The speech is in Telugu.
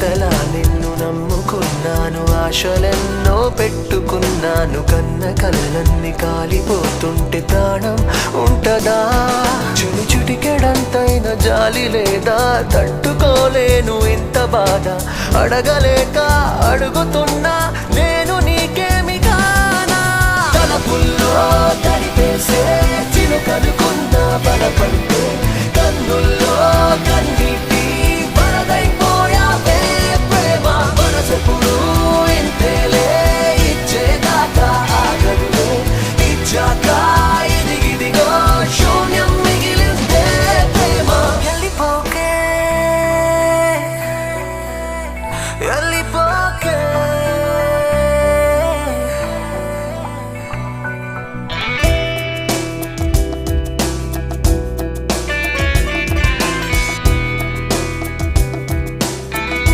ఇంతలా నిన్ను నమ్ముకున్నాను, ఆశలెన్నో పెట్టుకున్నాను. కన్న కళ్ళన్ని కాలిపోతుంటే ప్రాణం ఉంటదా? చిటికెడంతైన జాలి లేదా? తట్టుకోలేను ఇంత బాధ, అడగలేక అడుగుతున్నా నేను నీకేమి కానా? తలపుల్లో తడిపేసే చిలుకనుకున్న బలపడితే కన్నుల్లో కన్నీటి వరదైపోయావే ప్రేమ. మనసెప్పుడు ఇంతేలే, ఇచ్చేదాకా ఆగదులే, ఇచ్చాక ఇదిగిదిగో శూన్యం మిగిలిందే ప్రేమ. వెళ్ళిపోకే వెళ్ళిపో